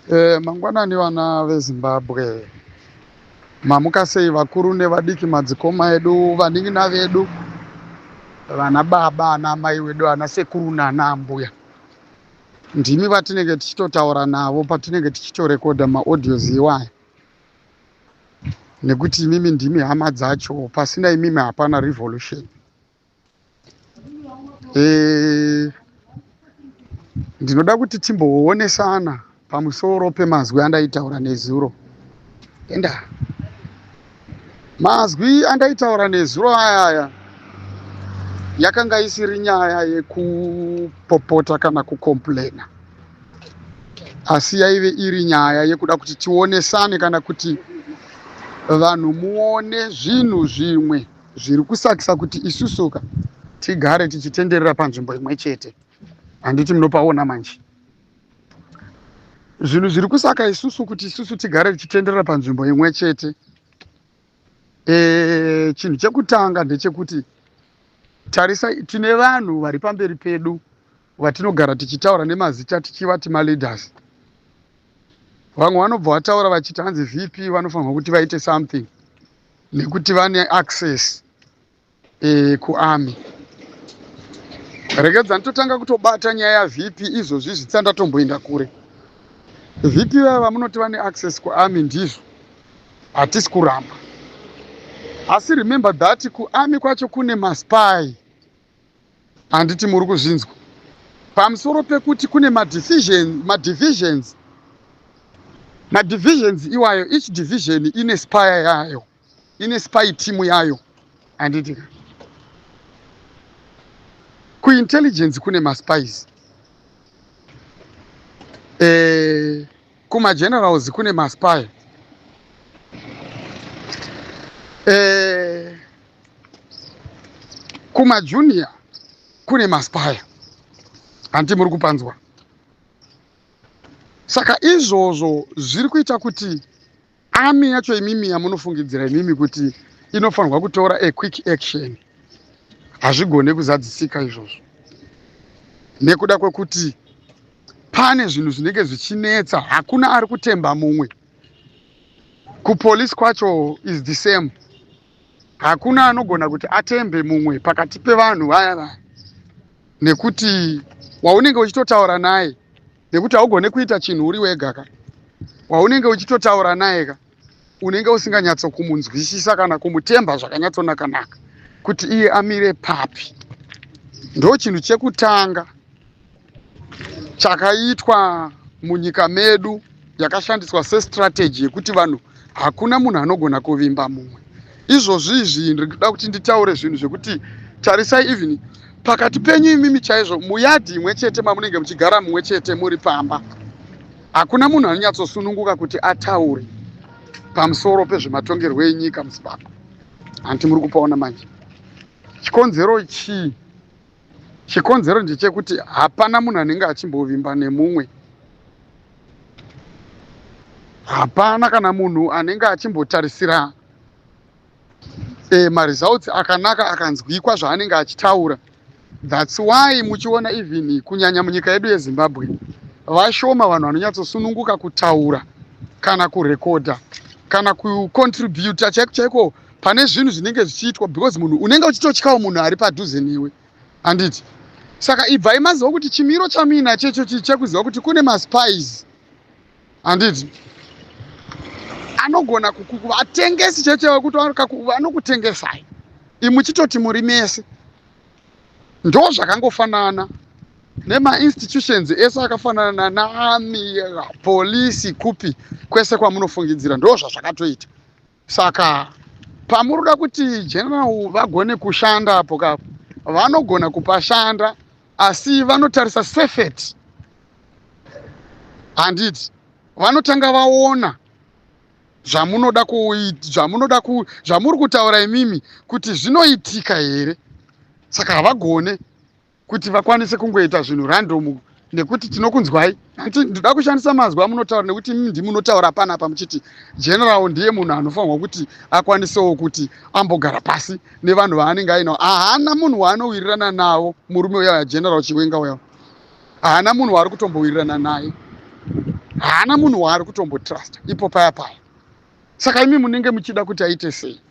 Mangwanani vana veZimbabwe, mamuka sei vakuru nevadiki, madzikoma edu, vanin'ina vedu, vana baba, ana mai vedu, ana sekuru nana mbuya. Ndimi vatinenge tichitotaura navo patinenge tichitorekodha maaudios iwaya, nekuti imimi ndimi hama dzacho. Pasina imimi hapana revolution. Ndinoda kuti timboonesana pamusoro pemazwi andaitaura nezuro. Mazwi andaitaura nezuro aya yakanga isiri nyaya yekupopota kana kukomplena, asi yaive iri nyaya yekuda kuti tionesane kana kuti vanhu muone zvinhu zvimwe zviri kusakisa kuti isusuka tigare tichitenderera panzvimbo imwe chete. Handiti munopaona manje zvinhu zviri kusaka isusu kuti isusu tigare tichitenderera panzvimbo imwe chete. Chinhu chekutanga ndechekuti tarisa, tine vanhu vari pamberi pedu vatinogara tichitaura nemazita tichivati maleaders. Vamwe vanobva vataura vachiti hanzi VP vanofanirwa kuti vaite something nekuti vane access kuarmy. Rekedza nditotanga kutobata nyaya yaVP izvozvi zvisandatomboenda kure. VP vaya vamunoti vane access kuarmy ndizvo, hatisi kuramba. Asi remember that kuarmy kwacho kune maspy. Handiti muri kuzvinzwa. Pamusoro pekuti kune madivisions iwayo, each division ine spy yayo, ine spy team yayo. Handiti kuintelligence kune maspies, kumagenerals kune maspy, kumajunior kune maspy. Handiti muri kupanzwa. Saka izvozvo zviri kuita kuti army yacho imimi yamunofungidzira imimi kuti inofanirwa kutora a quick action hazvigone kuzadzisika izvozvo, nekuda kwekuti pane zvinhu zvinenge zvichinetsa. Hakuna ari kutemba mumwe. Kupolisi kwacho is the same. Hakuna anogona kuti atembe mumwe pakati pevanhu vaya, nekuti waunenge uchitotaura naye, nekuti haugone kuita chinhu uri wega ka. Waunenge uchitotaura naye ka, unenge usinganyatsokumunzwisisa kana kumutemba zvakanyatsonakanaka kuti iye amire papi. Ndo chinhu chekutanga chakaitwa munyika medu, yakashandiswa sestrategy yekuti vanhu, hakuna munhu anogona kuvimba mumwe. Izvozvizvi ndinoda kuti nditaure zvinhu zvekuti tarisai, even pakati penyu imimi chaizvo muyadhi imwe chete mamunenge muchigara mumwe chete muri pamba, hakuna munhu anonyatsosununguka kuti ataure pamusoro pezvematongerwo enyika muZimbabwe. Handiti muri kupaona manje. Chikonzero chii? Chikonzero ndechekuti hapana munhu anenge achimbovimba nemumwe. Hapana kana munhu anenge achimbotarisira maresults akanaka akanzwikwa zvaanenge achitaura. That's why muchiona even kunyanya munyika yedu yeZimbabwe vashoma vanhu vanonyatsosununguka kutaura kana kurekodha kana kucontributa chaiko pane zvinhu zvinenge zvichiitwa, because munhu unenge uchitotyawo munhu ari padhuze newe. Handiti? Saka ibvai maziva kuti chimiro chamina checho chekuziva kuti kune maspies. Handiti? Anogona vatengesi chechewo kuti vanokutengesai imuchitoti muri mese. Ndo zvakangofanana nemainstitutions ese akafanana naarmy, polisi, kupi kwese kwamunofungidzira, ndo zvazvakatoita. Saka pamuroda kuti general vagone kushanda apo kapo, vanogona kupashanda, asi vanotarisa safety. Handiti? Vanotanga vaona zvamuri kutaura imimi kuti zvinoitika here. Saka havagone kuti vakwanise kungoita zvinhu random, nekuti tinokunzwai. Ndinoda kushandisa mazwi amunotaura, nekuti ndimunotaura panapa muchiti general ndiye munhu anofanirwa kuti akwanisewo kuti ambogara pasi nevanhu vaanenge ainawo. Hahana munhu waanowirirana nawo murume uya general Chiwenga uya. Hahana munhu waari kutombowirirana naye. haana munhu waari kutombotrust ipo paya paya. Saka imi munenge muchida kuti aite sei?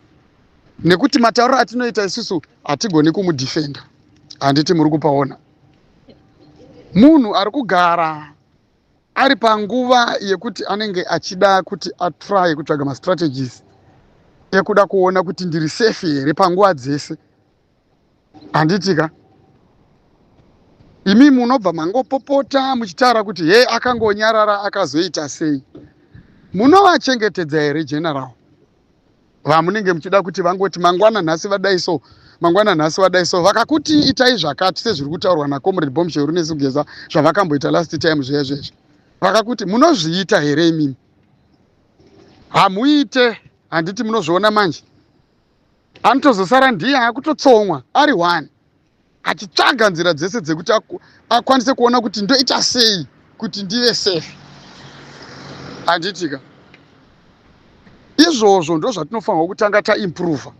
Nekuti matauriro atinoita isusu hatigoni kumudhifenda. Handiti muri kupaona. Munhu ari kugara ari panguva yekuti anenge achida kuti atry kutsvaga mastrategies ekuda kuona kuti ndiri safe here panguva dzese. Handitika imi munobva mangopopota muchitaura kuti he akangonyarara akazoita sei. Munovachengetedza here general vamunenge muchida kuti vangoti mangwana nhasi vadai so, mangwana nhasi vadai so, vakakuti itai zvakati sezviri kutaurwa naComrade Bombshell nesugeza zvavakamboita last time zviya zvezvi, vakakuti munozviita here imimi? Hamuite. Handiti munozviona manje anotozosara ndiye akutotsomwa ari one achitsvaga nzira dzese dzekuti akwanise kuona kuti ndoita sei kuti ndive safe. Handitika izvozvo ndo zvatinofanirwa kutanga taimprova.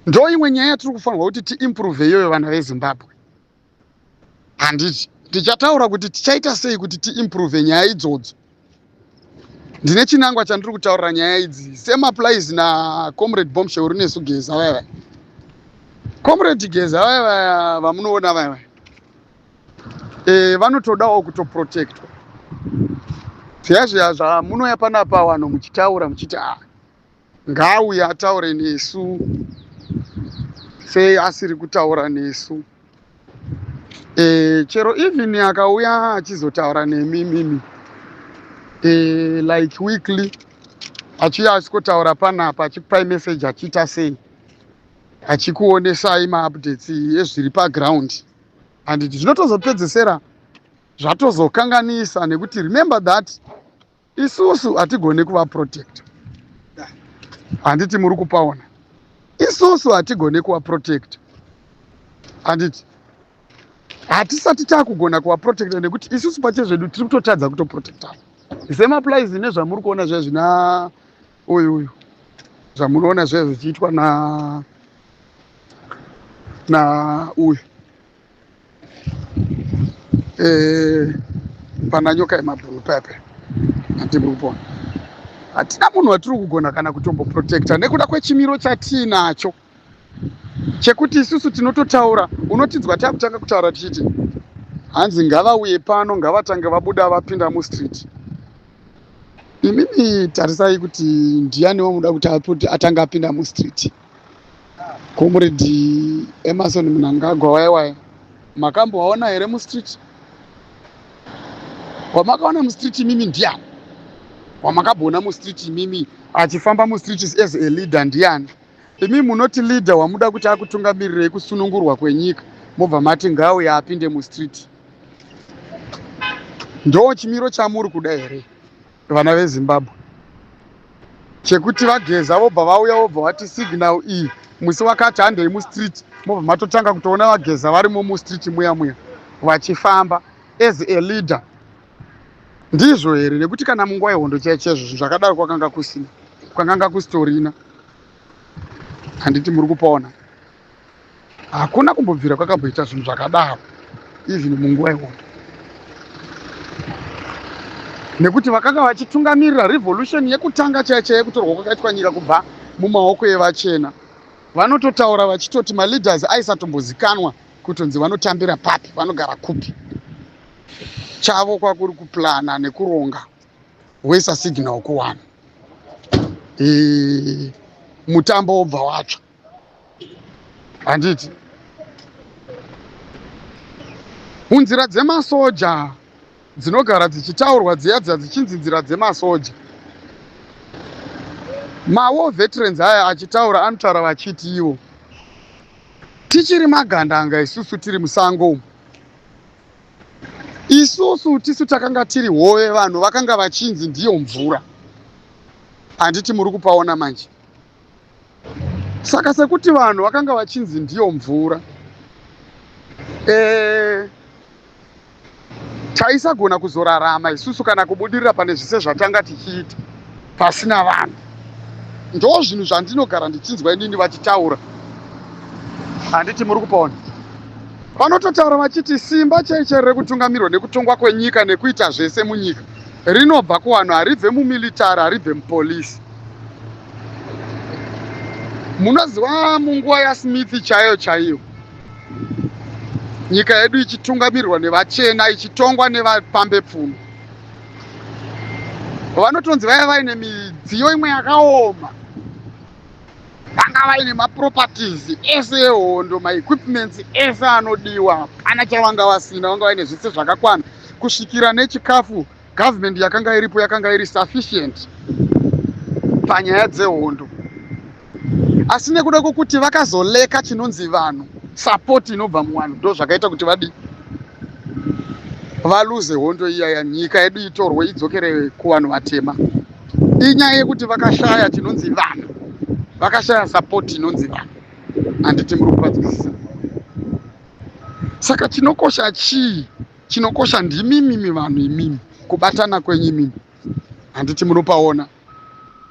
Ndo imwe nyaya tiri kufanirwa kuti tiimprove iyoyo vana veZimbabwe. Handiti tichataura kuti tichaita sei kuti tiimprove nyaya idzodzo. Ndine chinangwa chandiri kutaurira nyaya idzi same applies naComrade Bombshell nesugeza vaya. Comrade Geza vaya vamunoona vaya vanotodawo kutoprotectwa. Zviya zvamunoya panapa vanhu muchitaura muchiti ngauya ataure nesu sei asiri kutaura nesu. Chero even akauya achizotaura nemimi like weekly achiuya asikotaura panapa achikupai message achiita sei achikuonesai maupdates ezviri paground. And zvinotozopedzesera zvatozokanganisa nekuti remember that isusu hatigoni kuvaprotect. Handiti muri kupaona. Isusu hatigoni kuvaprotect. Handiti hatisati taakugona kuvaprotecta nekuti isusu pache zvedu tiri kutotadza kutoprotectana. The same applies nezvamuri kuona zviya zvina uyu zvamunoona zviya zvichiitwa uyu pana nyoka yemabhuru pepe. Handimuri kupona. Hatina munhu watiri kugona kana kutomboprotecta nekuda kwechimiro chatinacho chekuti isusu tinototaura unotinzwa takutanga kutaura tichiti hanzi ngavauye pano ngavatange vabuda vapinda mustreet. Imimi tarisai kuti ndianiwo muda kuti atanga apinda mustreet. Comrade Emerson Mnangagwa waiwai makambowaona here mustreet? Wamakaona mustreet imimi ndiani? Wamakabona mustreet imimi achifamba mustreet as a leader ndiani? Imi munoti leader wamuda kuti akutungamirire kusunungurwa kwenyika mobva mati ngauya apinde mustreet. Ndo chimiro chamuri kuda here vana veZimbabwe chekuti vageza vobva vauya vobva vati signal iyi musi wakati handei mustreet mobva matotanga kutoona vageza varimo mustreet muya vachifamba as a leader? Ndizvo here? Nekuti kana munguva yehondo chaizvo zvakadaro kwakanga kusitorina. Handiti muri kupaona. Hakuna kumbobvira kwakamboita zvinhu zvakadaro even munguva yehondo. Nekuti vakanga vachitungamirira revolution yekutanga chaicha yekutorwa kwakaitwa nyika kubva mumaoko evachena vanototaura vachitoti maleaders aisatombozvikanwa kutonzi vanotambira papi, vanogara kupi. Chavo kwakuri kuplana nekuronga wesa signal kuwana mutambo wobva watsva. Handiti munzira dzemasoja dzinogara dzichitaurwa dziya dzichinzi nzira dzemasoja, mawar veterans aya achitaura anotaura vachiti ivo tichiri magandanga isusu tiri musango umu, isusu tisu takanga tiri hove, vanhu vakanga vachinzi ndiyo mvura. Handiti muri kupaona manje? Saka sekuti vanhu vakanga vachinzi ndiyo mvura, taisagona kuzorarama isusu kana kubudirira pane zvise zvatanga tichiita pasina vanhu. Ndo zvinhu zvandinogara ndichinzwa inini vachitaura. Handiti muri kupaona? vanototaura vachiti simba chaicho rekutungamirwa nekutongwa kwenyika nekuita zvese munyika rinobva kuvanhu, haribve mumilitari, haribve mupolisi. Munoziva munguva yaSmith chaiyo nyika yedu ichitungamirwa nevachena ichitongwa nevapambe pfumo, vanotonzi vaiva vaine midziyo imwe yakaoma, vanga vaine maproperties ese ehondo, maequipments ese anodiwa, pana chavanga vasina, vanga vaine zvese zvakakwana kusvikira nechikafu government yakanga iripo yakanga iri sufficient panyaya dzehondo. Asi nekuda kwokuti vakazoleka chinonzi vanhu, support inobva muvanhu, ndo zvakaita kuti valuze hondo iyaya, nyika yedu itorwe idzokere kuvanhu vatema. Inyaya yekuti vakashaya chinonzi vanhu, vakashaya support inonzi vanhu. Handiti muri kupadzisisa. Saka chinokosha chii? Chinokosha ndimimi vanhu, imimi kubatana kwenyu imimi. Handiti munopaona.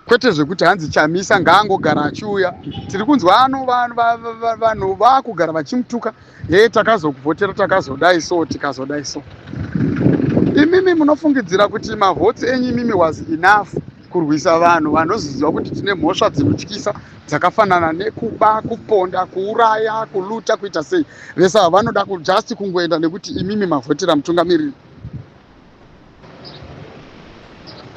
Kwete zvekuti hanzi Chamisa ngaangogara achiuya, tiri kunzwa vanhu vakugara vachimutuka, takazokuvhotera, takazodai so, tikazodai so. Imimi munofungidzira kuti mavhotsi enyu imimi was enough kurwisa vanhu vanoziviwa kuti tine mhosva dzinotyisa dzakafanana nekuba, kuponda, kuuraya, kuluta, kuita sei. Vese ava vanoda just kungoenda nekuti imimi mavhotera mutungamiriri.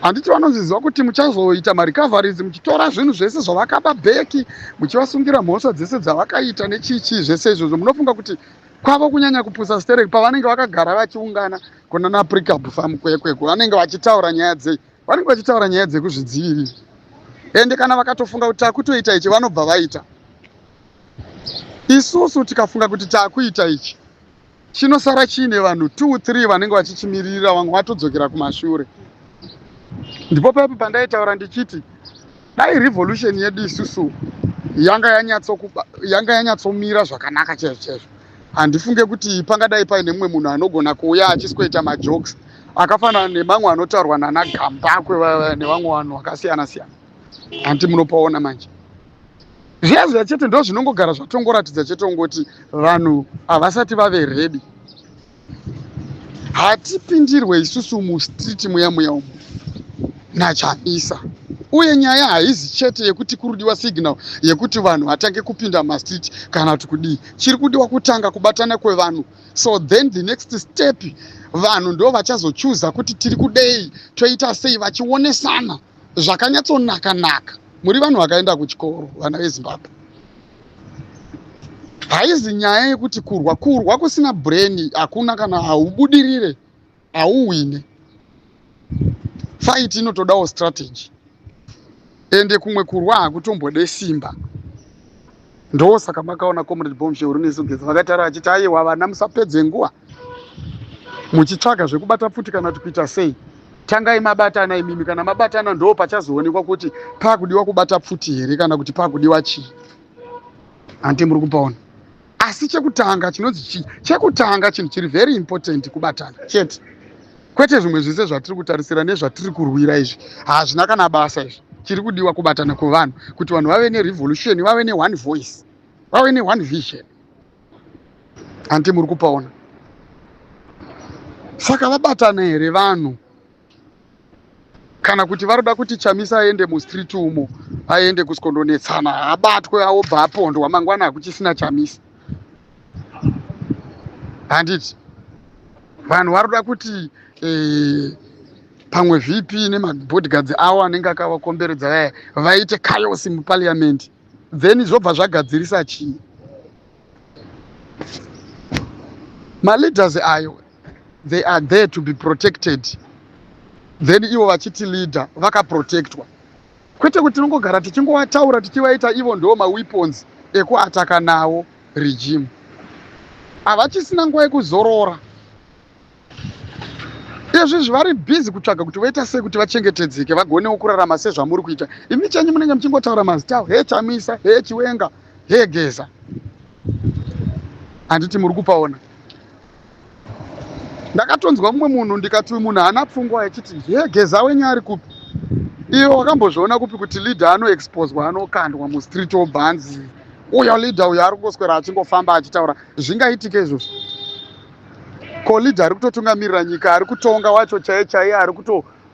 Handiti vanozviziva kuti muchazoita marecoveries muchitora zvinhu zvese zvavakaba bheki, muchivasungira mhosva dzese dzavakaita nechichi zvese izvozvo. Munofunga kuti kwavo kunyanya kupusa stereki pavanenge vakagara vachiungana kuna Prickup Farm kwekweko, vanenge vachitaura nyaya dzei? Vanenge vachitaura nyaya dzekuzvidzivirira. Ende kana vakatofunga kuti takutoita ichi vanobva vaita. Isusu tikafunga kuti takuita ichi, chinosara chiine vanhu 2-3 vanenge vachichimirira, vamwe vatodzokera kumashure. Ndipo paipo pandaitaura ndichiti dai revolution yedu isusu yanga yanyatsomira zvakanaka chaizvo, handifunge kuti pangadai paine mumwe munhu anogona kuuya achisweta majokes akafanana nemamwe anotaurwa nana Gambakwe nevamwe vanhu vakasiyana siyana. Handiti munopaona manje. Zviya chete ndo zvinongogara zvatongoratidza chete ngoti vanhu havasati vave ready. Hatipindirwe isusu mustreet muya umu naChamisa. Uye nyaya haizi chete yekuti kurudiwa signal yekuti vanhu vatange kupinda mastreet kana kuti kudii. Chiri kudiwa kutanga kubatana kwevanhu. So then the next step, vanhu ndo vachazochuza kuti tiri kudei, toita sei, vachionesana zvakanyatsonaka. Muri vanhu vakaenda kuchikoro, vana veZimbabwe. Haizi nyaya yekuti kurwa kusina brain hakuna, kana haubudirire hauwine. Fight inotodawo strategy. Ende kumwe kurwa hakutombode simba. Ndo saka makaona Comrade Bombshell unesungeza vakataura vachiti aiwa vana musapedze nguva muchitsvaga zvekubata futi kana kuita sei. Tangai mabatana imimi, kana mabatana ndo pachazoonekwa kuti pakudiwa kubata futi here kana kuti pakudiwa chii. Handiti muri kupaona. Asi chekutanga chinonzi chii? Chekutanga chinhu chiri very important kubatana chete. Kwete zvimwe zvese zvatiri kutarisira nezvatiri kurwira izvi hazvina kana basa izvi. Chiri kudiwa kubatana kuvanhu, kuti vanhu vave nerevolution, vave ne1 voice, vave ne1 vision. Handiti muri kupaona. Saka vabatana here vanhu, kana kuti varoda kuti Chamisa aende mustreet umo, aende kuskondonetsana, abatwe aobva apondwa mangwana hakuchisina Chamisa. Handiti vanhu varoda kuti pamwe VP nemabodyguards avo anenge akavakomberedza vaite chaos muparliament, then zvobva zvagadzirisa chii? Maleaders ayo, they are there to be protected, then ivo vachiti leader vakaprotectwa. Kwete kuti tinongogara tichingovataura tichivaita ivo ndo maweapons ekuataka nawo regime. Havachisina nguva yekuzorora. Izvi vari busy kutsvaga kuti vaita sei kuti vachengetedzeke, vagonewo kurarama sezvamuri kuita. Imi chenyu munenge muchingotaura mazita avo, he Chamisa, he Chiwenga, he Geza. Handiti muri kupaona. Ndakatonzwa mumwe munhu ndikati munhu haana pfungwa achiti he Geza wenyu ari kupi? Iwo wakambozviona kupi kuti leader anoexposwa, anokandwa mustreet obhanzi uyo leader uyo ari kungoswera achingofamba achitaura zvingaitike izvozvo? Ko leader ari kutotungamirira nyika, ari kutonga wacho chaiye chaiye,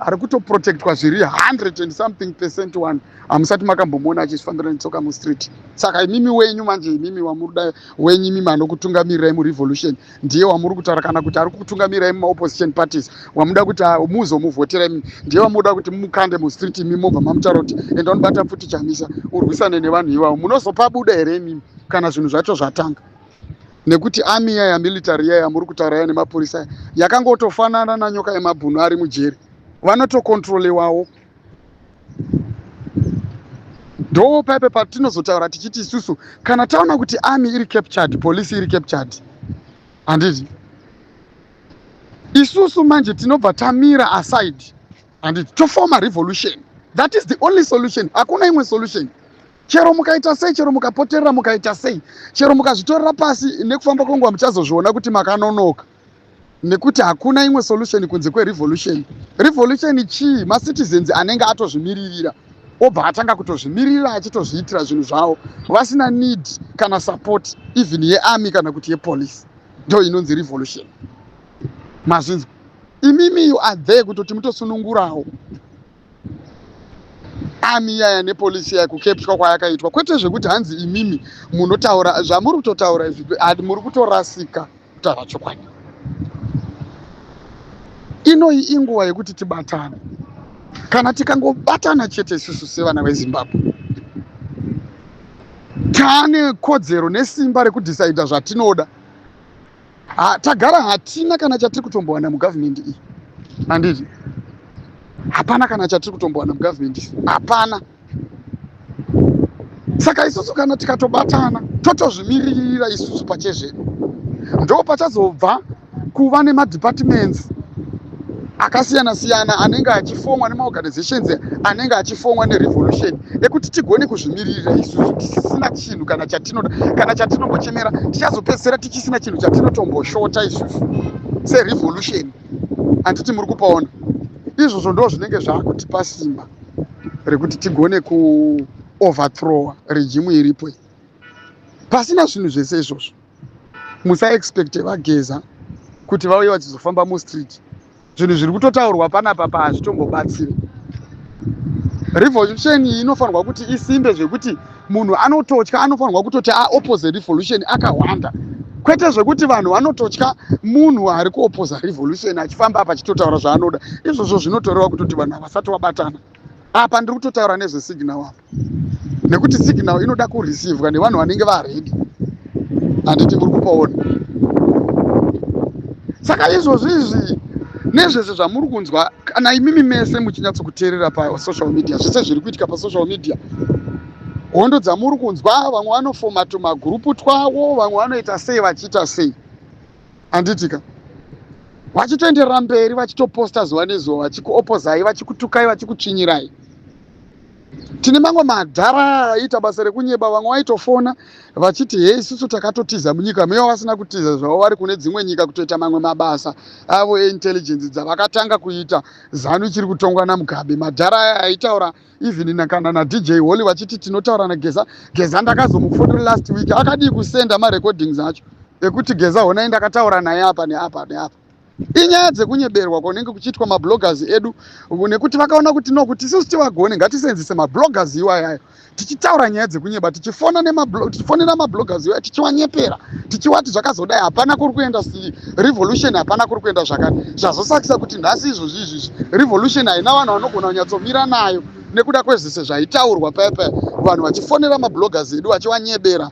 ari kutoprotectwa zviri 100 and something percent one, hamusati makambomuona achifambira netsoka mustreet. Saka imimi wenyu manje, imimi wamuruda wenyu, imimi anokutungamirirai murevolution, ndiye wamuri kutaura kana kuti ari kutungamirirai mumaopposition parties, wamuda kuti muzomuvhotera imi, ndiye wamuda kuti mukande mustreet imi mobva mamutaura kuti enda unobata pfuti chamisa urwisane nevanhu ivavo. Munozopa buda here imimi kana zvinhu zvacho zvatanga? Nekuti army yaya military yaya muri kutaura yaya nemapurisa yakangotofanana nanyoka yemabhunu ari mujeri, vanotokontrolewawo. Ndo paipe patinozotaura tichiti isusu kana taona kuti army iri captured, polisi iri captured, handiti isusu manje tinobva tamira aside, handiti tofoma revolution. That is the only solution, hakuna imwe solution. Chero mukaita sei, chero mukapoterera mukaita sei, chero mukazvitorera pasi nekufamba kwengu hamuchazozviona kuti makanonoka, nekuti hakuna imwe solution kunze kwerevolution. Revolution chii? Macitizens anenge atozvimiririra obva atanga kutozvimiririra achitozviitira zvinhu zvavo vasina need kana support even yearmy kana kuti yepolice, ndo inonzi revolution. Mazvinzwa imimi you are there kutoti mutosunungurawo army yaya nepolisi yaya kukepchwa kwayakaitwa, kwete zvekuti hanzi imimi munotaura zvamuri kutotaura izvi, muri kutorasika kutaura chokwadi. Inoi inguva yekuti tibatane. Kana tikangobatana chete isusu sevana veZimbabwe, taane kodzero nesimba rekudhisaidha zvatinoda. Tagara hatina kana chatiri kutombowana mugavhmendi iyi, handiti? Hapana kana chatiri kutombowana mugavhmendi iyi, hapana. Saka isusu kana tikatobatana totozvimiririra isusu pachezvedu, ndo pachazobva kuva nemadepartments akasiyana siyana anenge achifomwa nemaorganizations anenge achifomwa nerevolution, ekuti tigone kuzvimiririra isusu tisisina chinhu kana chatinoda kana chatinombochemera, tichazopedzisira tichisina chinhu chatinotomboshota isusu serevolution. Handiti muri kupaona? Izvozvo ndo zvinenge zvakutipa simba rekuti tigone kuoverthrowa regime iripo. Pasina zvinhu zvese izvozvo musaexpecte vageza kuti vauye vachizofamba mustreet. Zvinhu zviri kutotaurwa panapa hazvitombobatsiri. Revolution iyi inofanirwa kuti isimbe zvekuti munhu anototya, anofanirwa kutoti aopose revolution akawanda, kwete zvekuti vanhu vanototya munhu ari kuoposa revolution achifamba apa achitotaura zvaanoda. Izvozvo zvinotoreva kutoti vanhu havasati vabatana. Apa ndiri kutotaura nezvesignal apa, nekuti signal inoda kureceivewa nevanhu vanenge varedi, handiti muri kupaona? Saka izvozvo izvi nezvese zvamuri kunzwa kana imimi mese muchinyatsokuteerera pasocial media, zvese zviri kuitika pasocial media, hondo dzamuri kunzwa, vamwe vanofoma tumagurupu twavo, vamwe vanoita sei vachiita sei, handitika? Vachitoenderera mberi vachitoposta zuva nezuva, vachikuopozai, vachikutukai, vachikutsvinyirai. Tine mamwe madhara aita basa rekunyeba, vamwe vaitofona vachiti hei isusu takatotiza munyika, mewo vasina kutiza zvavo, vari kune dzimwe nyika kutoita mamwe mabasa avo eintelligence dzavakatanga kuita. ZANU ichiri kutongwa naMugabe. Madhara aya aitaura even kana naDJ Holly vachiti tinotaura naGeza. Geza ndakazomufotera last week, akadii kusenda marecordings acho ekuti Geza honai ndakataura naye apa neapa neapa. Inyaya dzekunyeberwa kunenge kuchiitwa mabloggers edu, nekuti vakaona kuti no, kuti isusu tivagone ngatisenzise mabloggers iwayayo tichitaura nyaya dzekunyeba, tichifonera mabloggers iwayo tichiwanyepera, tichiwati zvakazodai hapana kuri kuenda revolution, hapana kuri kuenda zvakati. Zvazosakisa kuti nhasi izvozvi izvizvi revolution haina vanhu vanogona kunyatsomira nayo nekuda kwezvese zvaitaurwa paipa, vanhu vachifonera mabloggers edu vachiwanyebera,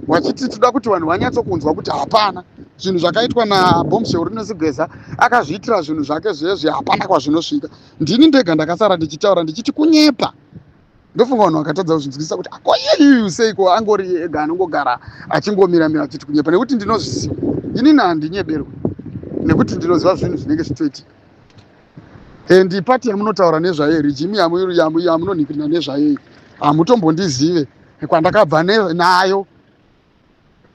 vachiti toda kuti vanhu vanyatsokunzwa kuti hapana. Zvinhu zvakaitwa naBombshell Rinozigeza akazviitira zvinhu zvake zvezvi, hapana kwazvinosvika. Ndini ndega ndakasara ndichitaura ndichiti kunyepa. Ndofunga vanhu vakatadza kuzvinzwisa kuti akoyeyuyu seiko angori ega anongogara achingomira-mira achiti kunyepa, nekuti ndinozvisiwa. Inini handinyeberwi nekuti ndinoziva zvinhu zvinenge zvichitoitika. And pati yamunotaura nezvayo, regime yamunonhikirina nezvayo, hamutombondizive kwandakabva nayo.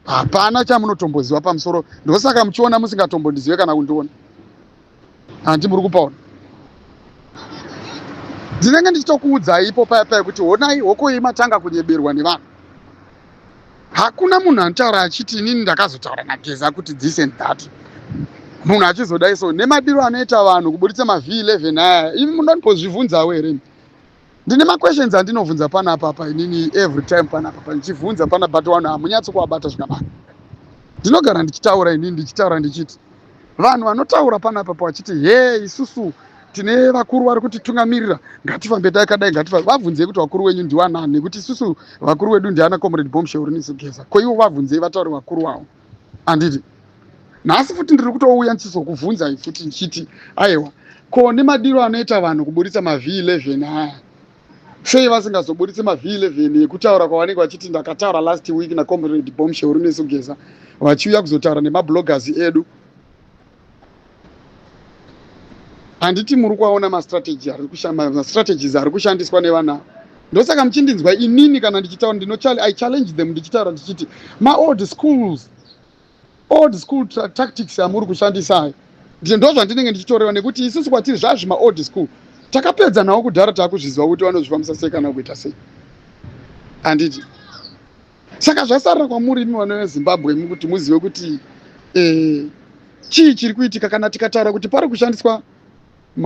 Hapana chamunotomboziva pamusoro, ndosaka muchiona musingatombondizive kana kundiona. Handi muri kupaona? Ndinenge ndichitokuudzai ipo paya kuti honai hoko matanga kunyeberwa nevanhu. hakuna munhu anotaura achiti inini ndakazotaura naGeza kuti this and that. Munhu achizodai so nemadiro anoita vanhu kuburitsa maV11 aya, imi munondozvibvunzawo here? Ndine maquestions andinovhunza panapa pa inini every time panapa pa ndichibvunza pana but vanhu hamunyatsi kuabata zvakanaka. Ndinogara ndichitaura inini ndichitaura ndichiti vanhu vanotaura panapa pa vachiti he isusu tine vakuru vari kutitungamirira ngatifambe takadai ngatifambe, vabvunzei kuti vakuru wenyu ndiwanani, nekuti isusu vakuru wedu ndiana Comrade Bombshell Rinizigeza. Ko ivo vabvunzei vataure vakuru wavo. Handiti nhasi futi ndiri kutouya ndichizokubvunzai futi ndichiti aiwa, ko nemadiro anoita vanhu kuburitsa maV11 aya, sei vasingazoburitse maV11 ekutaura kwavanenge vachiti ndakataura last week naComrade Bombshell Rinizigeza, vachiuya kuzotaura nemabloggers edu? Handiti muri kuona mastrategies ari kushandiswa nevana. Ndosaka muchindinzwa inini kana ndichitaura I challenge them ndichitaura ndichiti old school tactics amuri kushandisa ndozvandinenge ndichitorewa, nekuti isusu kwatiri zvazvi old school takapedza nawo kudhara takuzviziva kuti vanozvifambisa sei kana kuita sei. Handiti saka zvasarira kwamuri imi vana veZimbabwe kuti muzive kuti chii chiri kuitika kana tikataura kuti pari kushandiswa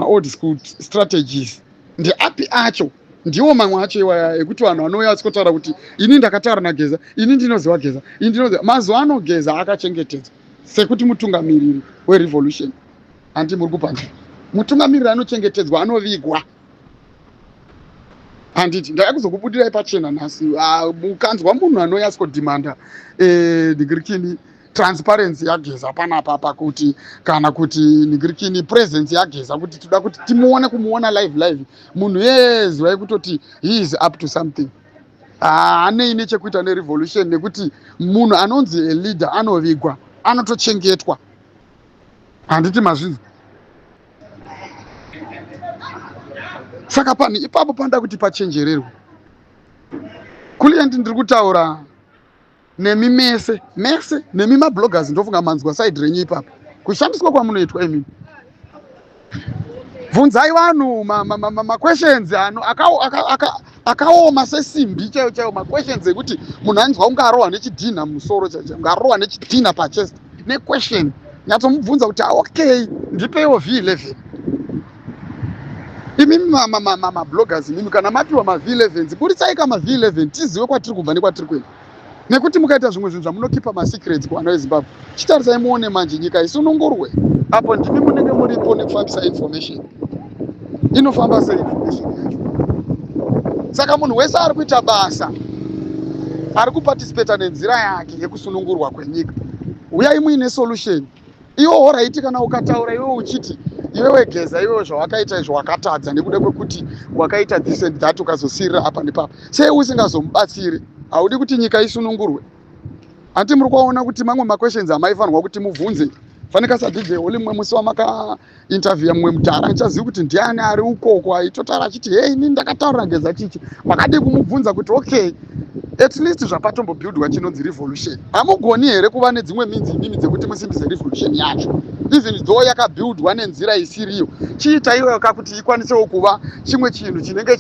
old school strategies. Ndeapi acho? Ndiwo mamwe acho iwaya ekuti vanhu vanouya vachikotaura kuti ini ndakataura naGeza, ini ndinoziva Geza, ini ndinoziva. Mazuva ano Geza akachengetedzwa sekuti mutungamiriri werevolution. Handi muri kupanda. Mutungamiriri anochengetedzwa, anovigwa. Handiti ndakakuzokubudirai pachena nhasi. Mukanzwa munhu anouya asikodhimanda ndigirikini transparency yaGeza panapa kuti kana kuti ndigirikini presence yaGeza kuti toda kuti kumuona live munhu yezivai kutoti he is up to something. Hanei nechekuita nerevolution, nekuti munhu anonzi leader anovigwa, anotochengetwa. Handiti mazvinzi. Saka pani ipapo panda kuti pachenjererwe. Kuliya ndiri kutaura nemi mese nemi mabloggers ndofunga manzwa side renyu ipapo kushandiswa kwamunoitwa imini. Bvunzai vanhu questions akaoma sesimbi chaiwo questions ekuti munhu anzwa ungarohwa nechidhina musoro chaicho, ungarohwa nechidhina pachest nequestion. Nyatomubvunza kuti okay ndipeiwo V11. Imi mabloggers imimi kana mapiwa maV11 buritsai kamaV11 tizive kwatiri kubva nekwatiri kuenda. Nekuti mukaita zvimwe zvinhu zvamunokipa masecrets kuvana veZimbabwe, chitarisai muone manje nyika isunungurwe. Apo ndimi munenge muripo nekufambisa information. Inofamba sei information yacho? Saka munhu wese ari kuita basa, ari kuparticipata nenzira yake yekusunungurwa kwenyika. Uyai muine solution. Iwo oraiti kana ukataura iwe uchiti iwewe Geza iwewe zvawakaita izvo wakatadza nekuda kwekuti wakaita this and that ukazosirira apa nepapa. Sei usingazomubatsiri? Haudi kuti nyika isunungurwe? Anti muri kuona kuti mamwe maquestions amaifanirwa kuti mubvunze. Fanika sadhije uli mwe musi wamaka interview mwe mutara nchazivi kuti ndiani ari ukoko aitotaura achiti hey ini ndakataura Geza chichi. Makadi kumubvunza kuti okay at least zvapatombo buildwa chinonzi revolution. Hamugoni here kuva nedzimwe minzi imimi dzekuti musimbise revolution yacho. Even though yakabuildwa nenzira isiriyo, chiita iwe kuti ikwanisewo kuva chimwe chinhu chinenge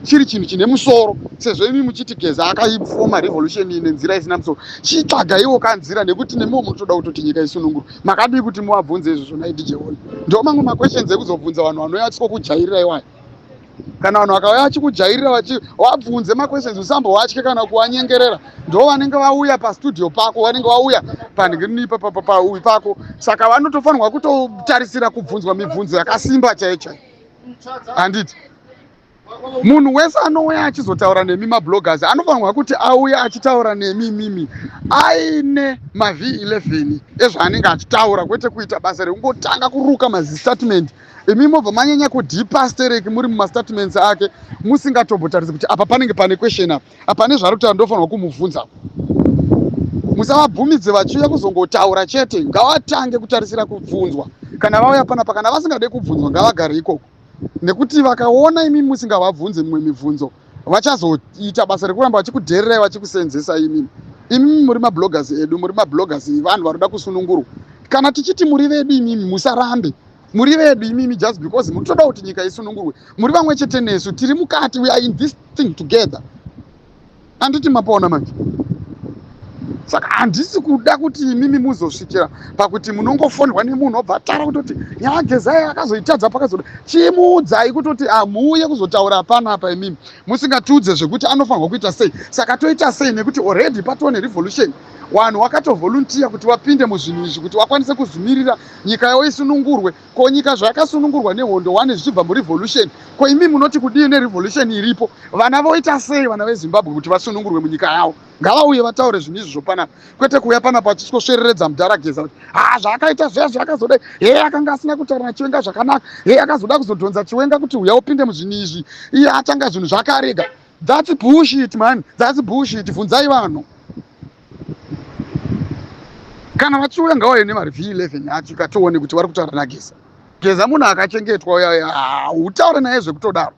chiri chinhu chine musoro. Sezvo imi muchiti Geza akaifoma revolution nenzira isina musoro, chitsvaga iwo kanzira, nekuti nemiwo munotoda kutoti nyika isunungurwe. Makadi kuti muabvunze izvozvo naidijewoni. Ndo mamwe maquestions ekuzobvunza vanhu vanouya kujairira iwayo. Kana vanhu vakauya vachikujairira wabvunze maquestions usambowatye kana kuwanyengerera. Ndo vanenge vauya pastudio pako, vanenge vauya paningini pauyi pako. Saka vanotofanirwa kutotarisira kubvunzwa mibvunzo yakasimba chaicho. Handiti munhu wese anouya achizotaura nemi mabloggers anofanirwa kuti auya achitaura nemi mimi aine maV11 ezvaanenge achitaura, kwete kuita basa rekungotanga kuruka mazistatement. Imi mobva manyanya kudhipastereki muri mumastatements ake musingatombotarise kuti apa panenge pane question apa nezvari kutaura ndofanirwa kumubvunza. Musavabvumidze vachiuya kuzongotaura chete, ngavatange kutarisira kubvunzwa. Kana vauya panapa, kana vasingade kubvunzwa ngavagare ikoko, nekuti vakaona imi musingavabvunze mimwe mibvunzo vachazoita basa rekuramba vachikudhererai vachikusenzesa imimi. Imi muri mabloggers edu, muri mabloggers vanhu vanoda kusunungurwa. Kana tichiti muri vedu imimi musarambe. Muri vedu imimi just because munotoda kuti nyika isunungurwe. Muri vamwe chete nesu, tiri mukati, we are in this thing together. Handiti mapaona manje. Saka handisi kuda kuti imimi muzosvikira pakuti munongofondwa nemunhu obva taura kutoti nyagezai akazoitadza pakazoda chimuudzai kutoti amuuye kuzotaura panapa imimi musingatiudze zvekuti anofanirwa kuita sei. Saka toita sei nekuti already patoo nerevolution, vanhu vakatovolunteer kuti vapinde muzvinhu izvi kuti vakwanise kuzumirira nyika yavo isunungurwe. Ko nyika zvakasunungurwa nehondo wane zvichibva murevolution, ko imi munoti kudii nerevolution iripo? Vana voita sei vana veZimbabwe kuti vasunungurwe munyika yavo? Ngavauye vataure zvinhu izvozvo panapa, kwete kuuya panapa vachitosvereredza muDharageza kuti zvakaita zvezvo akazodai akanga asina kutaura naChiwenga zvakanaka, akazoda kuzodhonza Chiwenga kuti uya upinde muzvinhu izvi, iye atanga zvinhu zvakarega. That's bullshit man, that's bullshit. Bvunzai vanhu kana vachiuya ngavauye nemari V11 yacho katione kuti vari kutaura naGeza. Geza munhu akachengetwa utaure naye zvekutodaro.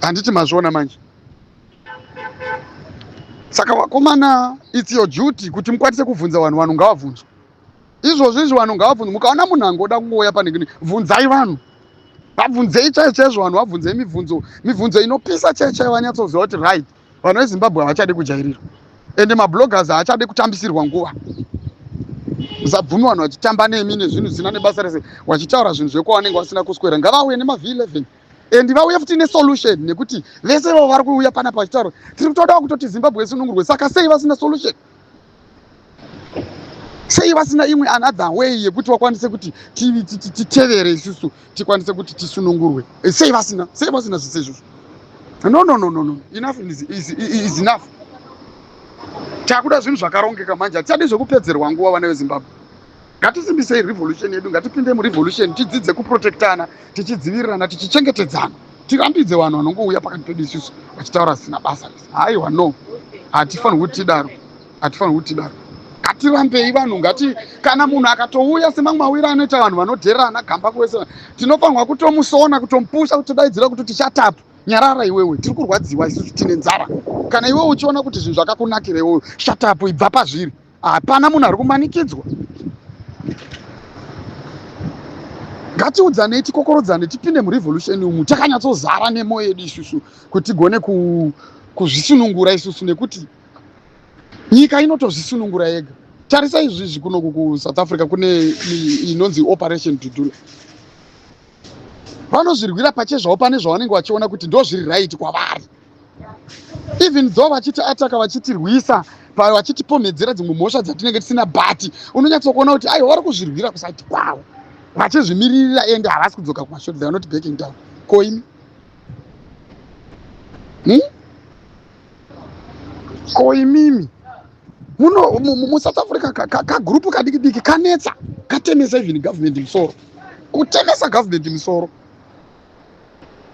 Handiti mazviona manje. Saka vakomana, it's your duty kuti mukwanise kubvunza vanhu, vanhu ngavabvunzwe. Izvozvo vanhu ngavabvunzwe. Mukaona munhu angoda kungouya panengini, bvunzai vanhu. Vabvunzei chaizvo vanhu, vabvunzei mibvunzo inopisa chaiyo vanyatsoziva kuti right, vanhu veZimbabwe havachade kujairirwa. Ende mabloggers haachade kutambisirwa nguva. Musabvumi vanhu vachitamba nemi nezvinhu zvisina nebasa rese, vachitaura zvinhu zveko vanenge vasina kuswera. Ngavauye nemaV11 and vauye futi nesolution, nekuti vese vavo vari kuuya panapa vachitaura tiri kutodawo kutoti Zimbabwe isunungurwe. Saka sei vasina solution? Sei vasina imwe another way yekuti vakwanise kuti titevere isusu tikwanise kuti tisunungurwe? Sei vasina zvese izvozvo? No, enough is enough. Takuda zvinhu zvakarongeka manje, hatidi zvekupedzerwa nguva vana veZimbabwe. Ngatisimbisei revolution yedu, ngatipinde murevolution, tidzidze kuprotectana, tichidzivirirana, tichichengetedzana. Tirambidze vanhu vanongouya pakati pedu isusu vachitaura zvisina basa. Haiwa no, hatifanirwi kuti tidaro. Ngatirambei vanhu, kana munhu akatouya semamwe mawiri anoita vanhu vanodhererana gamba kuwese, tinofanirwa kutomusona, kutomupusha, kutodaidzira kuti tichatapu. Nyarara iwewe, tiri kurwadziwa isusu tine nzara. Kana iwewe uchiona kuti zvinhu zvakakunakira iwewe, shatapu, ibva pazviri. Hapana munhu ari kumanikidzwa. Ngatiudzanei, tikokorodzane, tipinde murevolution umu takanyatsozara nemwoyo yedu isusu kuti tigone kuzvisunungura isusu, nekuti nyika inotozvisunungura yega. Tarisa izvizvi kunoku kuSouth Africa kune inonzi Operation Dudula. Vanozvirwira pachezvavo pane zvavanenge vachiona kuti ndo zviri right kwavari. Even though vachiti ataka, vachitirwisa, vachitipomhedzera dzimwe mhosva dzatinenge tisina, bati unonyatsokuona kuti aiwa vari kuzvirwira kusati kwavo, vachizvimiririra ende havasi kudzoka kumashure, they are not backing down. Ko imi ko imimi muSouth Africa kagrupu kadiki diki kanetsa, katemesa even government musoro, kutemesa government musoro.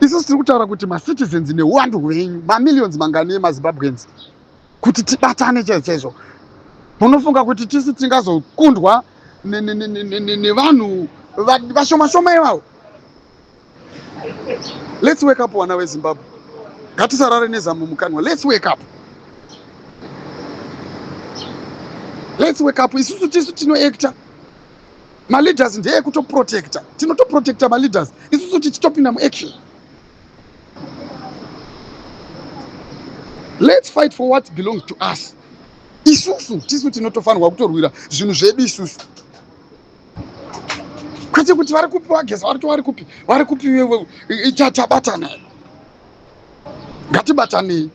Isusu tiri kutaura kuti macitizens neuwandu hwenyu, mamillions mangani emaZimbabweans, kuti tibatane chaizvo. Munofunga kuti tisu tingazokundwa nevanhu vashoma ivavo? Let's wake up vana veZimbabwe. Ngatisarare nezamu mukanwa. Let's wake up. Isusu tisu tinoacta. Maleaders ndeye kutoprotecta. Tinotoprotecta maleaders. Isusu tichitopinda muaction. Let's fight for what belongs to us. Isusu tisu tinotofanirwa kutorwira zvinhu zvedu isusu. Kwete kuti vari kupi vaGeza, vari kupi wewe, tabatana. Ngatibatanei.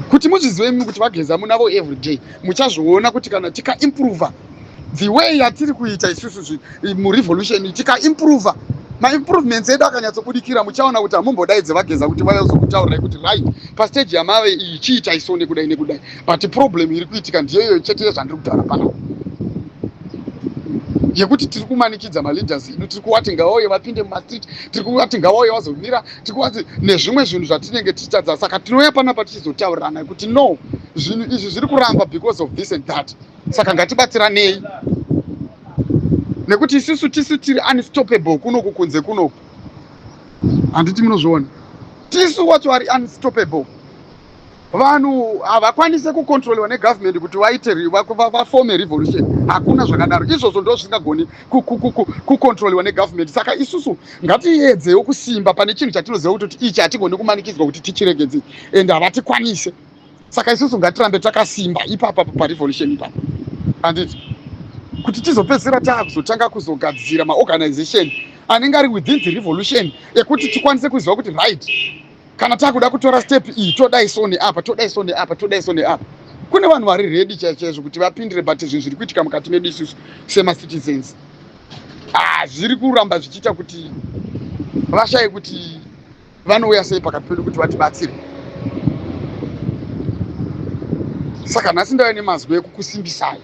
Kuti muzvizive kuti vaGeza munavo everyday, muchazviona kuti kana tika-improve the way yatiri kuita isusu murevolution, tika-improve ma-improvements edu akanyatsobudikira, muchaona kuti hamumbodaidze vaGeza kuti vayozokutaurirai kuti right, pastage yamave ichiita iso nekudai nekudai, but problem iri kuitika ndiyoyo chete zvandiri kutaura panapa, yekuti tiri kumanikidza maleaders edu, tiri kuwati ngavauye vapinde mumastreet, tiri kuwati ngavauye vazomira, tiri kuwati nezvimwe zvinhu zvatinenge tichitadza. Saka tinouya panapa tichizotaurirana kuti no, zvinhu izvi zviri kuramba because of this and that. Saka ngatibatsiranei, nekuti isusu tisu tiri unstoppable kunoku kunze kunoku. Handiti munozviona? Tisu wacho vari unstoppable. Vanhu havakwanise kukontroliwa negovernment kuti vafome revolution. Hakuna zvakadaro. Izvozvo ndo zvisingagoni kukontroliwa negovernment. Saka isusu ngatiedzewo kusimba pane chinhu chatinoziva kuti ichi hatigoni kumanikidzwa kuti tichiregedze, ende havatikwanise. saka isusu ngatirambe takasimba ipapa parevolution ipapa, handiti kuti tizopedzisira taakuzotanga kuzogadzira maorganization anenge ari within the revolution ekuti tikwanise kuziva kuti right, kana taakuda kutora step iyi todai so neapa, todai so neapa, todai so neapa. Kune vanhu vari redi chaizvo kuti vapindire, but zvinhu zviri kuitika mukati medu isusu semacitizens zviri kuramba zvichiita kuti vashaye kuti vanouya sei pakati pedu kuti vatibatsire. Saka nhasi ndauya nemazwi ekukusimbisai,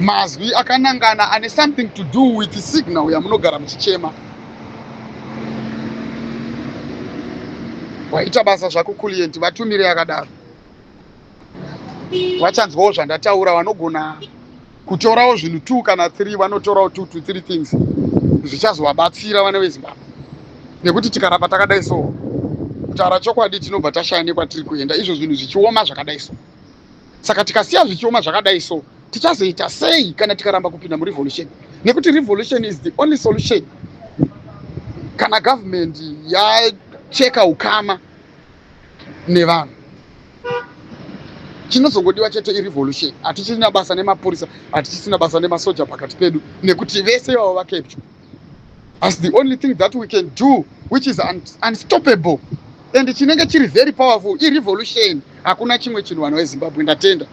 mazwi akanangana ane something to do with the signal yamunogara muchichema. Waita basa zvako client, vatumire yakadaro, vachanzwawo zvandataura, vanogona kutorawo zvinhu 2 kana 3, vanotorawo 2 to 3 things zvichazovabatsira vana veZimbabwe. Nekuti tikaramba takadai so, kutaura chokwadi tinobva tashaya nekwatiri kuenda, izvo zvinhu zvichioma zvakadai so. Saka tikasiya zvichioma zvakadai so, tichazoita sei kana tikaramba kupinda murevolution? Nekuti revolution is the only solution. Kana government yacheka ukama nevanhu, chinozongodiwa chete irevolution. Hatichina basa nemapurisa, hatichina basa nemasoja pakati pedu, nekuti vese ivavo vakepchwa. That's the only thing that we can do, which is unstoppable. And chinenge chiri very powerful, revolution. Hakuna chimwe chinhu vanhu veZimbabwe, ndatenda.